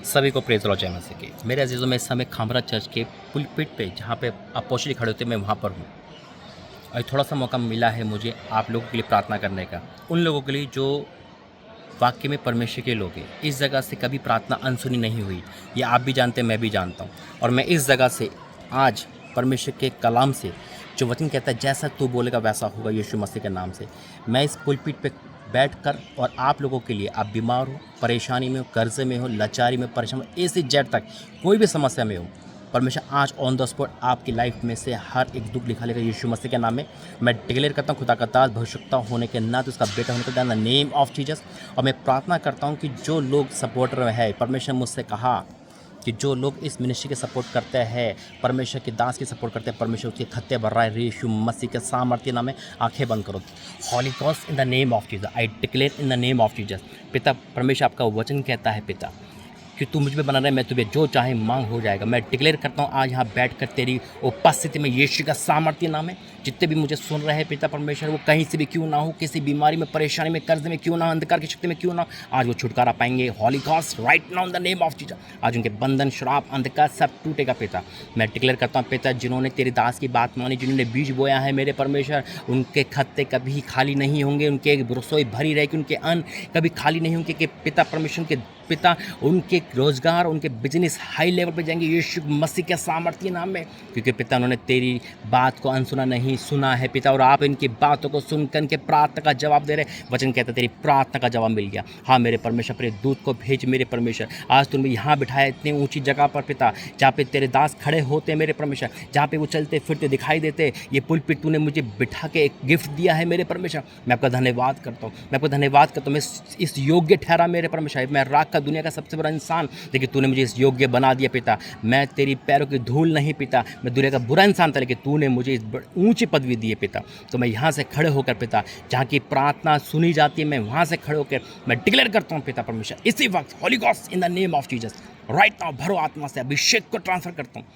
सभी को praise Lord जय मसीह की। मेरे अजीज़ों में इस समय खामरा चर्च के पुलपिट पे जहाँ पे अपोस्टल खड़े होते हैं, मैं वहाँ पर हूँ और थोड़ा सा मौका मिला है मुझे आप लोगों के लिए प्रार्थना करने का। उन लोगों के लिए जो वाक्य में परमेश्वर के लोग हैं। इस जगह से कभी प्रार्थना अनसुनी नहीं हुई, ये आप भी जानते हैं, मैं भी जानता हूँ। और मैं इस जगह से आज परमेश्वर के कलाम से जो वचन कहता है, जैसा तू बोलेगा वैसा होगा, यीशु मसीह के नाम से मैं इस पुलपिट पे बैठकर और आप लोगों के लिए, आप बीमार हो, परेशानी में हो, कर्जे में हो, लाचारी में, परेशान हो, ए से जेड तक कोई भी समस्या में हो, परमेश्वर आज ऑन द स्पॉट आपकी लाइफ में से हर एक दुख लिखा लेगा यीशु मसीह के नाम में। मैं डिक्लेयर करता हूँ खुदा का दास भविष्यता होने के नाते, उसका बेटा होने के नाते, द नेम ऑफ जीसस। और मैं प्रार्थना करता हूँ कि जो लोग सपोर्टर है, परमेश्वर मुझसे कहा कि जो लोग इस मिनिस्ट्री के सपोर्ट करते हैं, परमेश्वर के दास की सपोर्ट करते हैं, परमेश्वर उसके खत्ते भर रहा है यीशु मसीह के सामर्थ्य नाम में। आंखें बंद करो। Holy Ghost in the name of Jesus, I declare in the name of Jesus. पिता परमेश्वर आपका वचन कहता है पिता कि तू मुझ में बना रहे, मैं तुझे जो चाहे मांग हो जाएगा। मैं डिक्लेयर करता हूँ आज यहाँ बैठकर तेरी उपस्थिति में यीशु का सामर्थ्य नाम है। जितने भी मुझे सुन रहे हैं पिता परमेश्वर, वो कहीं से भी क्यों ना हो, किसी बीमारी में, परेशानी में, कर्ज में क्यों ना हो, अंधकार की शक्ति में क्यों ना हो, आज वो छुटकारा पाएंगे। Holy Ghost right now in the name of Jesus. आज उनके बंधन, श्राप, अंधकार सब टूटेगा पिता। मैं डिक्लेयर करता हूँ पिता, जिन्होंने तेरी दास की बात मानी, जिन्होंने बीज बोया है मेरे परमेश्वर, उनके खत्ते कभी खाली नहीं होंगे, उनके रसोई भरी रहेगी, उनके अन्न कभी खाली नहीं होंगे कि पिता परमेश्वर के पिता, उनके रोजगार, उनके बिजनेस हाई लेवल पे जाएंगे यीशु मसीह के सामर्थ्य नाम में। क्योंकि पिता उन्होंने तेरी बात को अनसुना नहीं सुना है पिता, और आप इनकी बातों को सुनकर इनके प्रार्थना का जवाब दे रहे। वचन कहता है तेरी प्रार्थना का जवाब मिल गया। हाँ मेरे परमेश्वर, अपने दूत को भेज मेरे परमेश्वर। आज तुमने यहाँ बिठाया इतनी ऊंची जगह पर पिता, जहाँ पे तेरे दास खड़े होते हैं मेरे परमेश्वर, जहाँ पे वो चलते फिरते दिखाई देते। ये पुलपिट तूने मुझे बिठा के एक गिफ्ट दिया है मेरे परमेश्वर। मैं आपका धन्यवाद करता हूँ, मैं आपका धन्यवाद करता हूँ। मैं इस योग्य ठहरा मेरे परमेश्वर, मैं राख का दुनिया का सबसे बड़ा इंसान, लेकिन तूने मुझे इस योग्य बना दिया पिता। मैं तेरी पैरों की धूल नहीं पिता, मैं दुनिया का बुरा इंसान था, लेकिन तूने मुझे इस ऊंची पदवी दी है पिता। तो मैं यहाँ से खड़े होकर पिता, जहाँ की प्रार्थना सुनी जाती है, मैं वहाँ से खड़े होकर मैं डिक्लेयर करता हूँ पिता परमेश्वर, इसी वक्त Holy Ghost in the name of Jesus right now भरो आत्मा से, अभिषेक को ट्रांसफर करता हूँ।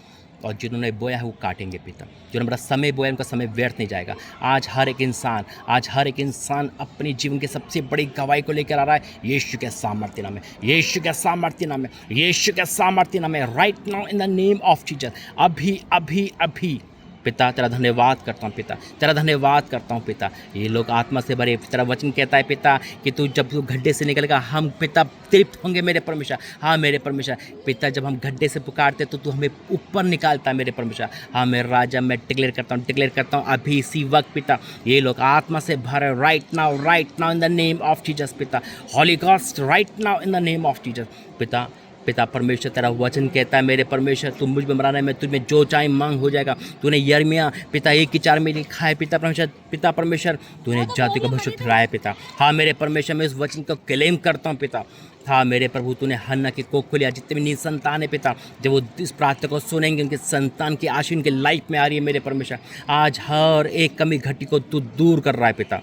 और जिन्होंने बोया है वो काटेंगे पिता, जिन्होंने मेरा समय बोया उनका समय व्यर्थ नहीं जाएगा। आज हर एक इंसान अपनी जीवन की सबसे बड़ी गवाही को लेकर आ रहा है यीशु के सामर्थ्य नाम में, यीशु के सामर्थ्य नाम में, यीशु के सामर्थ्य नाम में right now in the name of Jesus. अभी अभी अभी पिता तेरा धन्यवाद करता हूँ पिता, तेरा धन्यवाद करता हूँ पिता। ये लोग आत्मा से भरे, तेरा वचन कहता है पिता कि तू जब तू गड्ढे से निकलेगा हम पिता तृप्त होंगे मेरे परमेश्वर। हाँ मेरे परमेश्वर पिता, जब हम गड्ढे से पुकारते तो तू हमें ऊपर निकालता है मेरे परमेश्वर। हाँ मेरे राजा, मैं डिक्लेयर करता हूँ अभी इसी वक्त पिता, ये लोग आत्मा से भरे right now in the name of Jesus पिता। Holy Ghost right now in the name of Jesus पिता। पिता परमेश्वर तेरा वचन कहता है मेरे परमेश्वर, तुम मुझ में मराना है, मैं तुझमें जो चाहे मांग हो जाएगा। तूने यिर्मयाह पिता 1:4 में लिखा है पिता परमेश्वर तूने जाति को भविष्य ठहराया है पिता। हाँ मेरे परमेश्वर, मैं इस वचन को क्लेम करता हूँ पिता। हाँ मेरे प्रभु, तूने हन्ना की कोख खोलिया, जितने भी निसंतान है पिता, जब वो इस प्रार्थना को सुनेंगे उनके संतान की आशा उनके लाइफ में आ रही है मेरे परमेश्वर। आज हर एक कमी घटी को तू दूर कर रहा है पिता।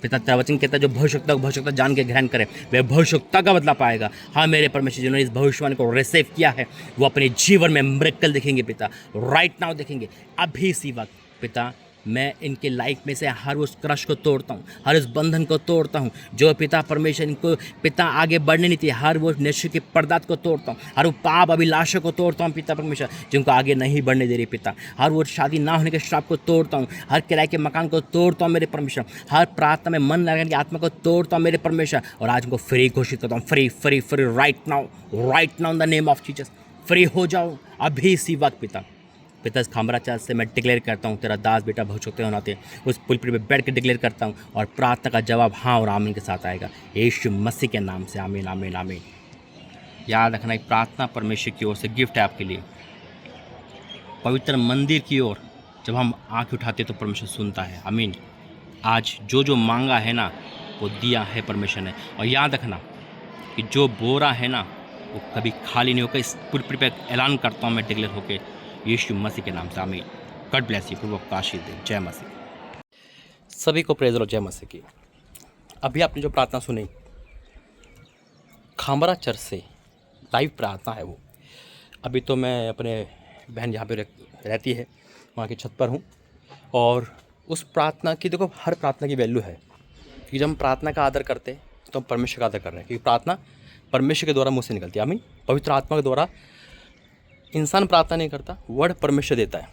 तेरा वचन कहता है जो भविष्यता जान के ग्रहण करे वह भविष्यता का बदला पाएगा। हाँ मेरे परमेश्वर, जिन्होंने इस भविष्यवाणी को रिसीव किया है वो अपने जीवन में मिरेकल देखेंगे पिता, राइट नाउ देखेंगे अभी इसी वक्त पिता। मैं इनके लाइफ में से हर उस क्रश को तोड़ता हूँ, हर उस बंधन को तोड़ता हूँ जो पिता परमेश्वर इनको पिता आगे बढ़ने नहीं थी। हर वो नशे के पर्दात को तोड़ता हूँ, हर वो पाप अभिलाषा को तोड़ता हूँ पिता परमेश्वर जिनको आगे नहीं बढ़ने दे रही पिता। हर वो शादी ना होने के श्राप को तोड़ता हूँ, हर किराए के मकान को तोड़ता हूँ मेरे परमेश्वर, हर प्रार्थना में मन लगाने की आत्मा को तोड़ता हूँ मेरे परमेश्वर। और आज उनको फ्री घोषित करता हूँ, free right now in the name of Jesus. Free हो जाओ अभी इसी वक्त पिता। इस खामरा चर्च से मैं डिक्लेयर करता हूँ तेरा दास बेटा भविष्यवाणी होनाते उस पुलपिट पे बैठ के डिक्लेयर करता हूँ, और प्रार्थना का जवाब हाँ और आमीन के साथ आएगा यीशु मसीह के नाम से। आमीन आमीन आमीन। याद रखना, एक प्रार्थना परमेश्वर की ओर से गिफ्ट है आपके लिए। पवित्र मंदिर की ओर जब हम आँख उठाते तो परमेश्वर सुनता है। आमीन। आज जो मांगा है ना वो दिया है परमेश्वर ने। और याद रखना कि जो बोरा है ना वो कभी खाली नहीं होगा। इस पुलपिट पे ऐलान करता हूँ मैं डिक्लेयर होकर यीशु मसीह के नाम से। आमीन। God bless you. प्रभु आपको आशीष दे। जय मसीह। सभी को प्रेज़ लो जय मसीह की। अभी आपने जो प्रार्थना सुनी खामरा चर्च से लाइव प्रार्थना है वो। अभी तो मैं अपने बहन जहाँ पे रहती है वहाँ की छत पर हूँ, और उस प्रार्थना की देखो, हर प्रार्थना की वैल्यू है कि जब हम प्रार्थना का आदर करते हैं तो हम परमेश्वर का आदर कर रहे हैं, क्योंकि प्रार्थना परमेश्वर के द्वारा मुँह से निकलती है। आमीन। पवित्र आत्मा के द्वारा इंसान प्रार्थना नहीं करता, वर्ड परमेश्वर देता है।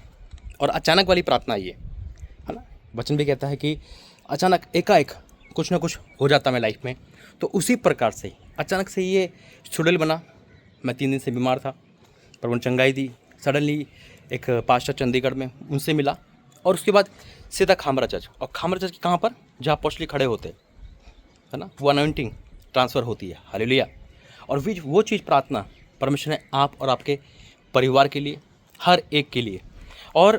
और अचानक वाली प्रार्थना ये है ना, वचन भी कहता है कि अचानक एकाएक कुछ ना कुछ हो जाता है लाइफ में। तो उसी प्रकार से अचानक से ये शेड्यूल बना। मैं 3 दिन से बीमार था, पर उन्होंने चंगाई दी। सडनली एक पास्टर चंडीगढ़ में, उनसे मिला और उसके बाद सीधा खामरा चर्च। और खामरा चर्च कहाँ पर? जहाँ अपोस्टल खड़े होते है ना, वो अनॉइंटिंग ट्रांसफ़र होती है। हालेलुया। और वो चीज़ प्रार्थना परमेश्वर ने आप और आपके परिवार के लिए, हर एक के लिए, और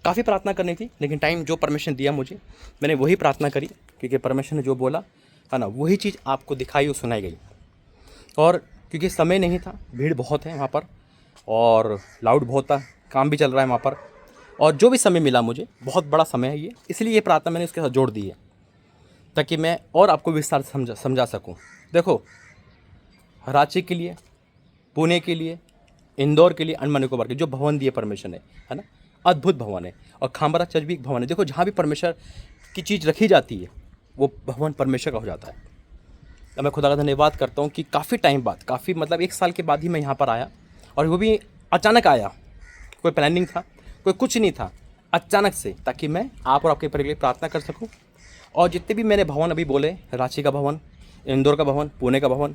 काफ़ी प्रार्थना करनी थी, लेकिन टाइम जो परमेश्वर ने दिया मुझे, मैंने वही प्रार्थना करी, क्योंकि परमेश्वर ने जो बोला है ना, वही चीज़ आपको दिखाई और सुनाई गई। और क्योंकि समय नहीं था, भीड़ बहुत है वहाँ पर और लाउड बहुत था, काम भी चल रहा है वहाँ पर, और जो भी समय मिला मुझे, बहुत बड़ा समय है ये, इसलिए ये प्रार्थना मैंने इसके साथ जोड़ दी है, ताकि मैं और आपको विस्तार से समझा सकूँ। देखो, रांची के लिए, पुणे के लिए, इंदौर के लिए, अंडमान निकोबार के जो भवन दिए परमेश्वर ने, है ना, अद्भुत भवन है। और खामरा चर्च भी एक भवन है। देखो, जहाँ भी परमेश्वर की चीज़ रखी जाती है, वो भवन परमेश्वर का हो जाता है। अब मैं खुदा का धन्यवाद करता हूँ कि काफ़ी टाइम बाद, काफ़ी मतलब 1 साल के बाद ही मैं यहाँ पर आया, और वो भी अचानक आया। कोई प्लानिंग था, कोई कुछ नहीं था, अचानक से, ताकि मैं आप और आपके परिवार के लिए प्रार्थना कर सकूँ। और जितने भी मैंने भवन अभी बोले, रांची का भवन, इंदौर का भवन, पुणे का भवन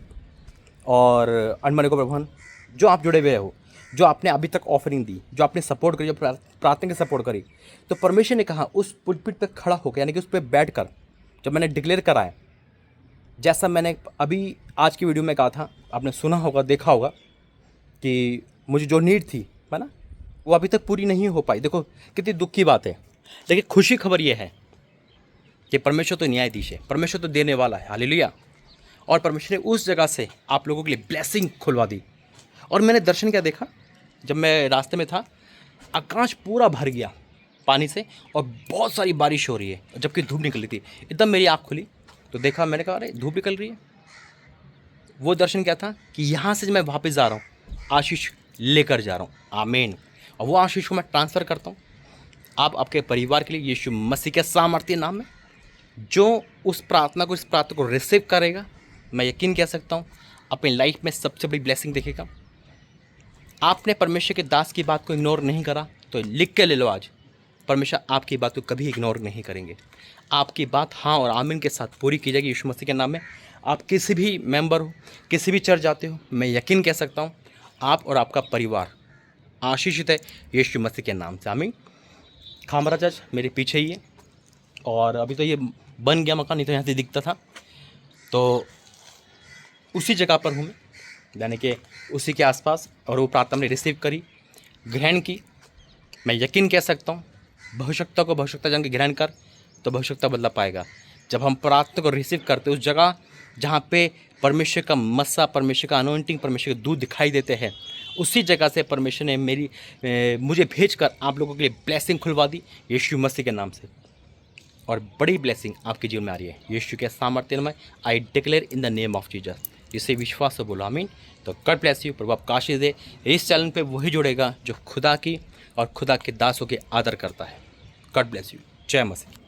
और अंडमान निकोबार भवन, जो आप जुड़े हुए हो, जो आपने अभी तक ऑफरिंग दी, जो आपने सपोर्ट करी, जो प्रार्थना की सपोर्ट करी, तो परमेश्वर ने कहा उस पुलपिट पर खड़ा होकर, यानी कि उस पर बैठ कर, जब मैंने डिक्लेयर कराया, जैसा मैंने अभी आज की वीडियो में कहा था, आपने सुना होगा, देखा होगा कि मुझे जो नीड थी, है ना, वो अभी तक पूरी नहीं हो पाई। देखो कितनी दुख की बात है, लेकिन खुशी खबर ये है कि परमेश्वर तो न्यायाधीश है, परमेश्वर तो देने वाला है। हालेलुया। और परमेश्वर ने उस जगह से आप लोगों के लिए ब्लेसिंग खुलवा दी। और मैंने दर्शन क्या देखा, जब मैं रास्ते में था, आकाश पूरा भर गया पानी से और बहुत सारी बारिश हो रही है, जबकि धूप निकल रही थी। एकदम मेरी आँख खुली तो देखा, मैंने कहा अरे धूप निकल रही है। वो दर्शन क्या था कि यहाँ से मैं वापस जा रहा हूँ, आशीष लेकर जा रहा हूँ। आमीन। और वो आशीष को मैं ट्रांसफ़र करता हूँ आप आपके परिवार के लिए, यीशु मसीह के सामर्थ्य नाम में। जो उस प्रार्थना को रिसीव करेगा, मैं यकीन कह सकता हूँ अपनी लाइफ में सबसे बड़ी ब्लेसिंग देखेगा। आपने परमेश्वर के दास की बात को इग्नोर नहीं करा, तो लिख के ले लो आज, परमेश्वर आपकी बात को कभी इग्नोर नहीं करेंगे। आपकी बात हाँ और आमीन के साथ पूरी की जाएगी यीशु मसीह के नाम में। आप किसी भी मेंबर हो, किसी भी चर्च जाते हो, मैं यकीन कह सकता हूँ आप और आपका परिवार आशीषित है यीशु मसीह के नाम से। आमीन। खामरा चर्च मेरे पीछे ही है, और अभी तो ये बन गया मकान, नहीं तो यहाँ से दिखता था। तो उसी जगह पर हूँ मैं, यानी कि उसी के आसपास। और वो प्रार्थना हमने रिसीव करी, ग्रहण की। मैं यकीन कह सकता हूँ भविष्यता को भविष्यता जान के ग्रहण कर, तो भविष्यता बदला पाएगा। जब हम प्रार्थना को रिसीव करते, उस जगह जहाँ पे परमेश्वर का मस्सा, परमेश्वर का अनॉइंटिंग, परमेश्वर के दूध दिखाई देते हैं, उसी जगह से परमेश्वर ने मुझे भेजकर आप लोगों के लिए ब्लेसिंग खुलवा दी यीशु मसीह के नाम से। और बड़ी ब्लेसिंग आपके जीवन में आ रही है यीशु के सामर्थ्य में। आई declare in the name of Jesus. इसे विश्वास से बोलो आमीन। तो गॉड ब्लेस यू। प्रभु आपको आशीष दे। इस चैनल पे वही जुड़ेगा जो खुदा की और खुदा के दासों के आदर करता है। God bless you. जय मसीह।